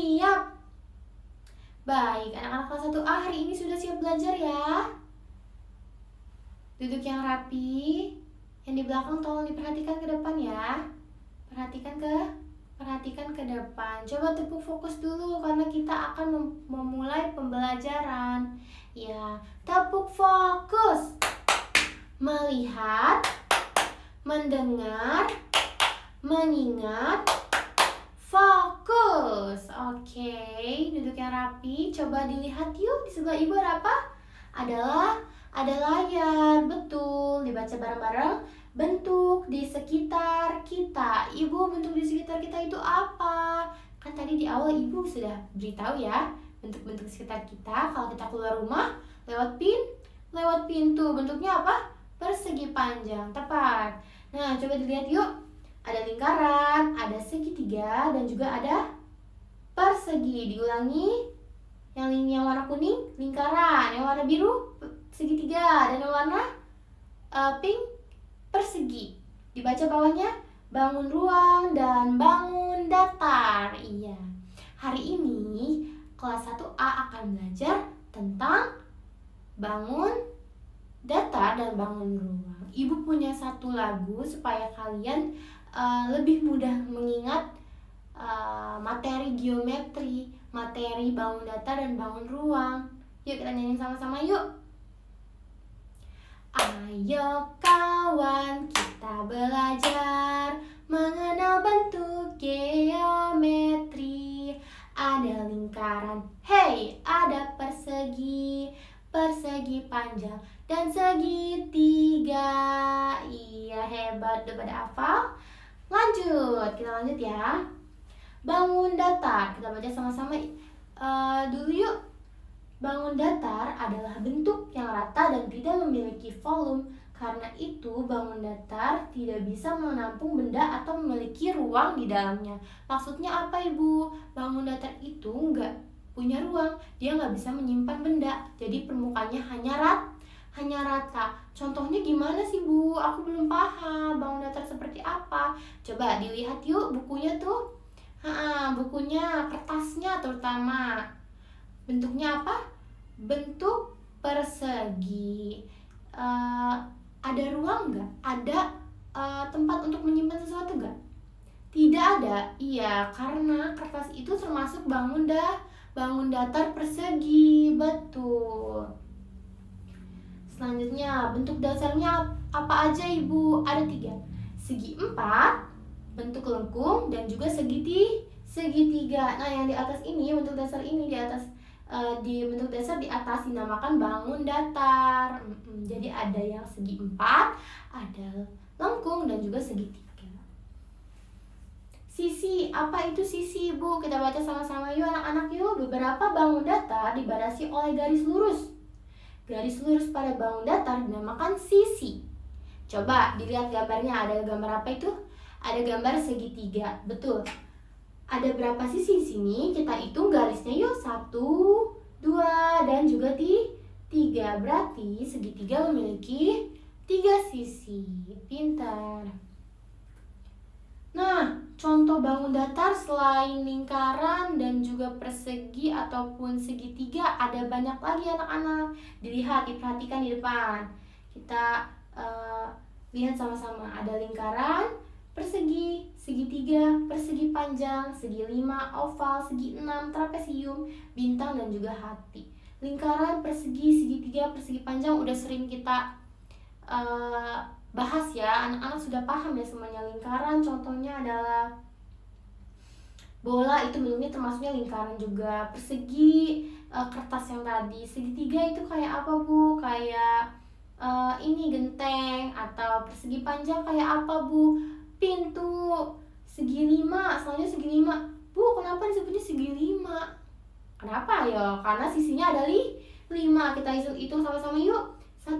Siap. Baik, anak-anak kelas 1A hari ini sudah siap belajar ya. Duduk yang rapi. Yang di belakang tolong diperhatikan ke depan ya. Perhatikan ke depan. Coba tepuk fokus dulu karena kita akan memulai pembelajaran. Ya, tepuk fokus. Melihat, mendengar, mengingat, fokus. Oke, duduk yang rapi. Coba dilihat yuk, di sebelah ibu ada apa? Ada layar, betul. Dibaca bareng-bareng. Bentuk di sekitar kita. Ibu, bentuk di sekitar kita itu apa? Kan tadi di awal ibu sudah beritahu ya, bentuk-bentuk di sekitar kita. Kalau kita keluar rumah, lewat pintu. Bentuknya apa? Persegi panjang, tepat. Nah, coba dilihat yuk. Ada lingkaran, ada segitiga, dan juga ada persegi. Diulangi. Yang warna kuning, lingkaran. Yang warna biru, segitiga. Dan yang warna pink, persegi. Dibaca bawahnya, bangun ruang dan bangun datar. Iya. Hari ini kelas 1A akan belajar tentang bangun datar dan bangun ruang. Ibu punya satu lagu supaya kalian lebih mudah mengingat materi geometri, materi bangun datar dan bangun ruang. Yuk kita nyanyi sama-sama yuk. Ayo kawan, kita belajar mengenal bentuk geometri. Ada lingkaran, hey, ada persegi panjang dan segitiga. Iya, hebat, udah pada hafal? Kita lanjut ya. Bangun datar, kita baca sama-sama dulu yuk. Bangun datar adalah bentuk yang rata dan tidak memiliki volume. Karena itu, bangun datar tidak bisa menampung benda atau memiliki ruang di dalamnya. Maksudnya apa, Ibu? Bangun datar itu nggak punya ruang, dia nggak bisa menyimpan benda. Jadi permukaannya hanya rata. Contohnya gimana sih, Bu? Aku belum paham bangun datar seperti apa. Coba dilihat yuk bukunya tuh. Bukunya, kertasnya terutama. Bentuknya apa? Bentuk persegi. Ada ruang nggak? Ada tempat untuk menyimpan sesuatu nggak? Tidak ada. Iya, karena kertas itu termasuk bangun datar persegi. Betul. Selanjutnya, bentuk dasarnya apa aja, Ibu? Ada 3. Segi 4, bentuk lengkung, dan juga segitiga. Nah, yang di atas ini, bentuk dasar ini di bentuk dasar di atas dinamakan bangun datar. Jadi ada yang segi 4, ada lengkung, dan juga segitiga. Sisi, apa itu sisi, Bu? Kita baca sama-sama yuk anak-anak yuk. Beberapa bangun datar dibatasi oleh garis lurus. Garis lurus pada bangun datar dinamakan sisi. Coba dilihat gambarnya, ada gambar apa itu? Ada gambar segitiga, betul. Ada berapa sisi di sini? Kita hitung garisnya yuk. 1, 2, dan juga 3. Berarti segitiga memiliki 3 sisi. Pintar. Nah, contoh bangun datar selain lingkaran dan juga persegi ataupun segitiga ada banyak lagi anak-anak. Dilihat, diperhatikan di depan. Kita lihat sama-sama. Ada lingkaran, persegi, segitiga, persegi panjang, segi 5, oval, segi 6, trapesium, bintang, dan juga hati. Lingkaran, persegi, segitiga, persegi panjang udah sering kita bahas ya. Anak-anak sudah paham ya semuanya. Lingkaran contohnya adalah bola, itu bentuknya termasuknya lingkaran juga. Persegi, kertas yang tadi. Segitiga itu kayak apa, Bu? Kayak ini genteng. Atau persegi panjang kayak apa, Bu? Pintu. Segi 5, selanjutnya segi 5. Bu, kenapa disebutnya segi 5? Kenapa ya? Karena sisinya ada 5. Kita hitung sama-sama yuk. 1,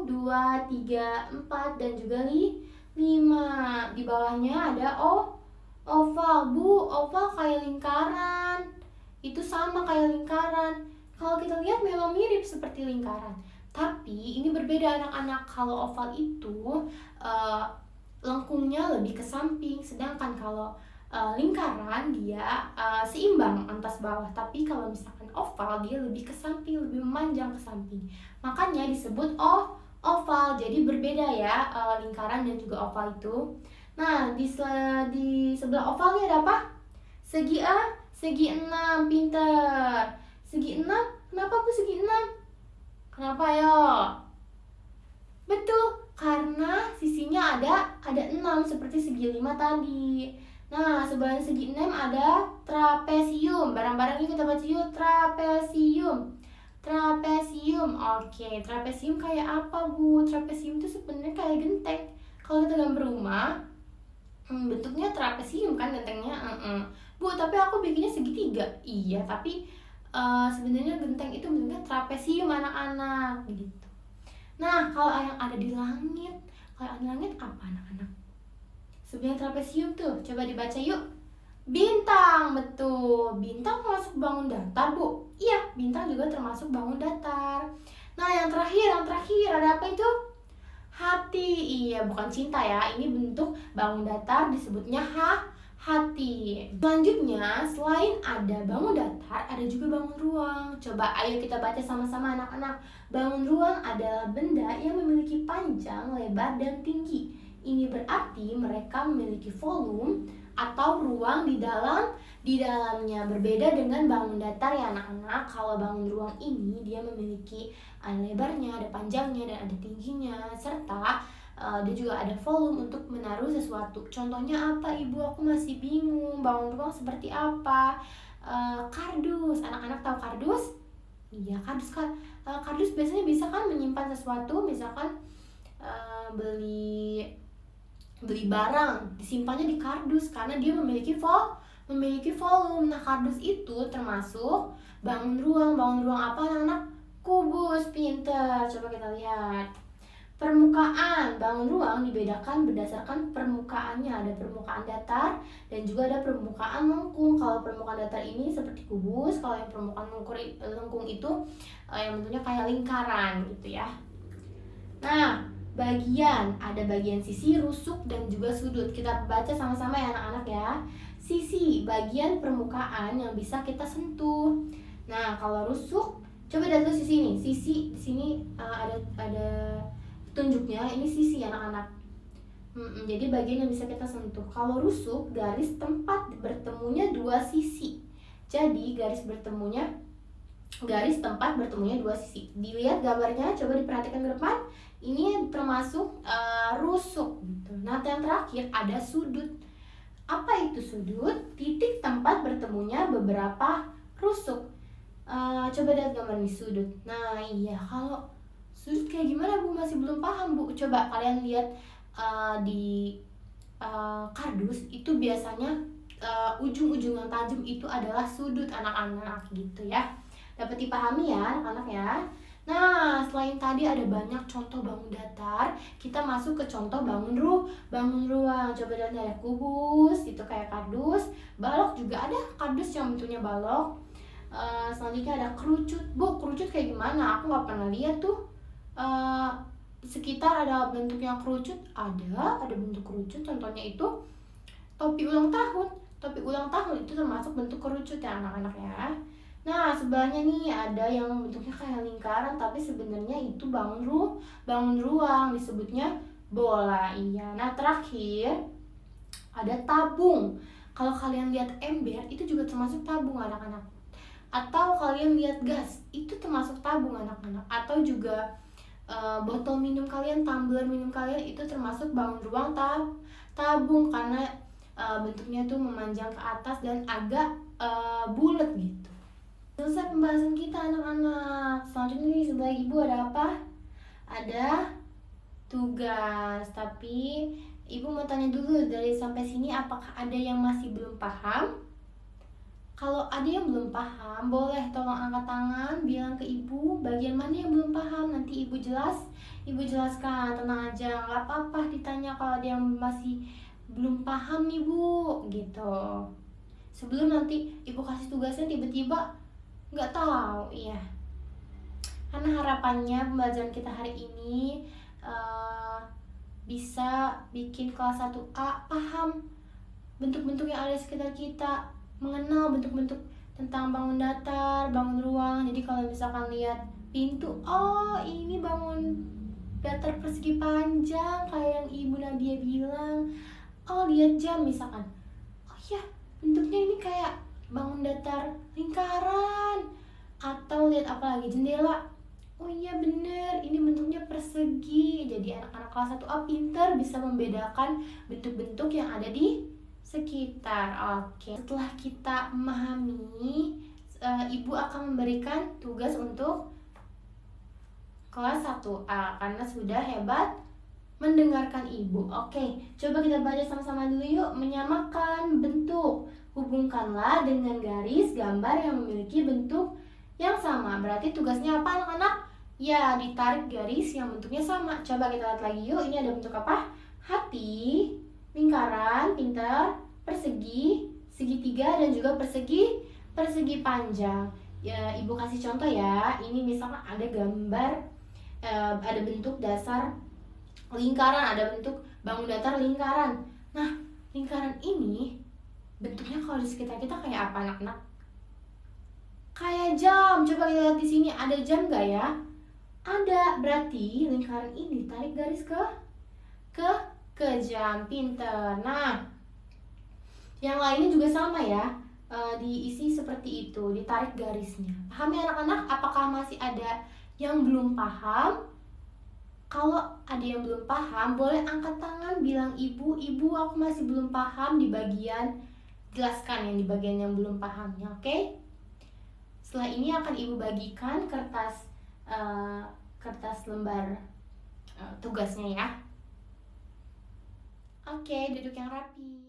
2, 3, 4, dan juga 5. Di bawahnya ada oval. Bu, oval kayak lingkaran. Itu sama kayak lingkaran. Kalau kita lihat memang mirip seperti lingkaran. Tapi ini berbeda anak-anak. Kalau oval itu lengkungnya lebih ke samping, sedangkan kalau lingkaran dia seimbang atas bawah, tapi kalau misalkan oval dia lebih ke samping, lebih memanjang ke samping. Makanya disebut oval. Jadi berbeda ya lingkaran dan juga oval itu. Nah, di sebelah oval ini ada apa? Segi A, segi 6, pinter. Segi 6, kenapa Bu segi 6? Kenapa yo? Betul, karena sisinya ada 6 seperti segi 5 tadi. Nah, sebelah segi 6 ada trapesium. Barang-barang ini kita baca yuk, trapesium. Trapesium. Oke, trapesium kayak apa, Bu? Trapesium itu sebenarnya kayak genteng. Kalau kita gambar rumah, bentuknya trapesium kan gentengnya. Bu, tapi aku bikinnya segitiga. Iya, tapi sebenarnya genteng itu bentuknya trapesium anak-anak gitu. Nah, kalau yang ada di langit, apa anak-anak? Sebenarnya trapesium tuh, coba dibaca yuk. Bintang, betul. Bintang termasuk bangun datar, Bu. Iya, bintang juga termasuk bangun datar. Nah, yang terakhir ada apa itu? Hati. Iya, bukan cinta ya. Ini bentuk bangun datar disebutnya hati. Selanjutnya, selain ada bangun datar, ada juga bangun ruang. Coba ayo kita baca sama-sama anak-anak. Bangun ruang adalah benda yang memiliki panjang, lebar, dan tinggi. Ini berarti mereka memiliki volume atau ruang di dalamnya. Berbeda dengan bangun datar ya anak-anak. Kalau bangun ruang ini dia memiliki ada lebarnya, ada panjangnya, dan ada tingginya, serta dia juga ada volume untuk menaruh sesuatu. Contohnya apa Ibu? Aku masih bingung. Bangun ruang seperti apa? Kardus. Anak-anak tahu kardus? Iya, kardus kan. Kardus biasanya bisa kan menyimpan sesuatu, misalkan beli barang, disimpannya di kardus karena dia memiliki volume. Nah, kardus itu termasuk bangun ruang. Bangun ruang apa anak-anak? Kubus, pinter. Coba kita lihat. Permukaan bangun ruang dibedakan berdasarkan permukaannya. Ada permukaan datar dan juga ada permukaan lengkung. Kalau permukaan datar ini seperti kubus, kalau yang permukaan lengkung itu yang bentuknya kayak lingkaran gitu ya. Nah, ada bagian sisi, rusuk, dan juga sudut. Kita baca sama-sama ya anak-anak ya. Sisi, bagian permukaan yang bisa kita sentuh. Nah, kalau rusuk, coba lihat dulu sisi ini. Sisi di sini ada tunjuknya, ini sisi anak-anak. Jadi bagian yang bisa kita sentuh. Kalau rusuk, garis tempat bertemunya dua sisi. Jadi garis tempat bertemunya dua sisi. Dilihat gambarnya, coba diperhatikan ke depan. Ini termasuk rusuk gitu. Nah, yang terakhir ada sudut. Apa itu sudut? Titik tempat bertemunya beberapa rusuk. Coba lihat gambar ini, sudut. Nah, iya, kalau sudut kayak gimana Bu? Masih belum paham Bu. Coba kalian lihat di kardus itu biasanya ujung-ujung yang tajam itu adalah sudut anak-anak gitu ya. Dapat dipahami ya anak-anak ya. Nah, selain tadi ada banyak contoh bangun datar, kita masuk ke contoh bangun ruang. Coba lihat ada kubus, itu kayak kardus. Balok juga ada kardus yang bentuknya balok. Selanjutnya ada kerucut. Bu, kerucut kayak gimana? Aku nggak pernah lihat tuh. Sekitar ada bentuknya kerucut, ada bentuk kerucut. Contohnya itu topi ulang tahun itu termasuk bentuk kerucut ya anak-anak ya. Nah, sebelahnya nih ada yang bentuknya kayak lingkaran, tapi sebenarnya itu bangun ruang, disebutnya bola. Iya. Nah, terakhir ada tabung. Kalau kalian lihat ember itu juga termasuk tabung anak-anak. Atau kalian lihat gas itu termasuk tabung anak-anak. Atau juga botol minum kalian, tumbler minum kalian itu termasuk bangun ruang tabung karena bentuknya tuh memanjang ke atas dan agak bulat gitu. Selesai pembahasan kita anak-anak. Selanjutnya nih sebelah Ibu ada apa? Ada tugas. Tapi Ibu mau tanya dulu dari sampai sini, apakah ada yang masih belum paham? Kalau ada yang belum paham, boleh tolong angkat tangan, bilang ke Ibu bagian mana yang belum paham. Nanti Ibu jelaskan, tenang aja, nggak apa-apa ditanya kalau ada yang masih belum paham nih Bu, gitu. Sebelum nanti Ibu kasih tugasnya tiba-tiba nggak tahu, iya. Karena harapannya pembelajaran kita hari ini bisa bikin kelas 1A paham bentuk-bentuk yang ada di sekitar kita, mengenal bentuk-bentuk tentang bangun datar, bangun ruang. Jadi kalau misalkan lihat pintu, oh ini bangun datar persegi panjang kayak yang Ibu Nadia bilang. Oh lihat jam misalkan, oh iya bentuknya ini kayak bangun datar lingkaran. Atau lihat apa lagi, jendela, oh iya bener ini bentuknya persegi. Jadi anak-anak kelas 1A pinter bisa membedakan bentuk-bentuk yang ada di sekitar. Oke, setelah kita memahami, ibu akan memberikan tugas untuk kelas 1A karena sudah hebat mendengarkan ibu. Oke, coba kita baca sama-sama dulu yuk. Menyamakan bentuk, hubungkanlah dengan garis gambar yang memiliki bentuk yang sama. Berarti tugasnya apa anak-anak? Ya, ditarik garis yang bentuknya sama. Coba kita lihat lagi yuk. Ini ada bentuk apa? Hati, lingkaran, pintar, persegi, segitiga, dan juga persegi panjang. Ya, ibu kasih contoh ya. Ini misalkan ada gambar, ada bentuk dasar lingkaran, ada bentuk bangun datar lingkaran. Nah, lingkaran ini bentuknya kalau di sekitar kita kayak apa anak-anak? Kayak jam. Coba kita lihat di sini, ada jam nggak ya? Ada. Berarti lingkaran ini tarik garis ke jam. Pinter. Nah, yang lainnya juga sama ya. Diisi seperti itu, ditarik garisnya. Paham ya anak-anak? Apakah masih ada yang belum paham? Kalau ada yang belum paham, boleh angkat tangan bilang ibu aku masih belum paham di bagian, jelaskan yang di bagian yang belum pahamnya, oke? Setelah ini akan ibu bagikan kertas lembar tugasnya ya. Oke, duduk yang rapi.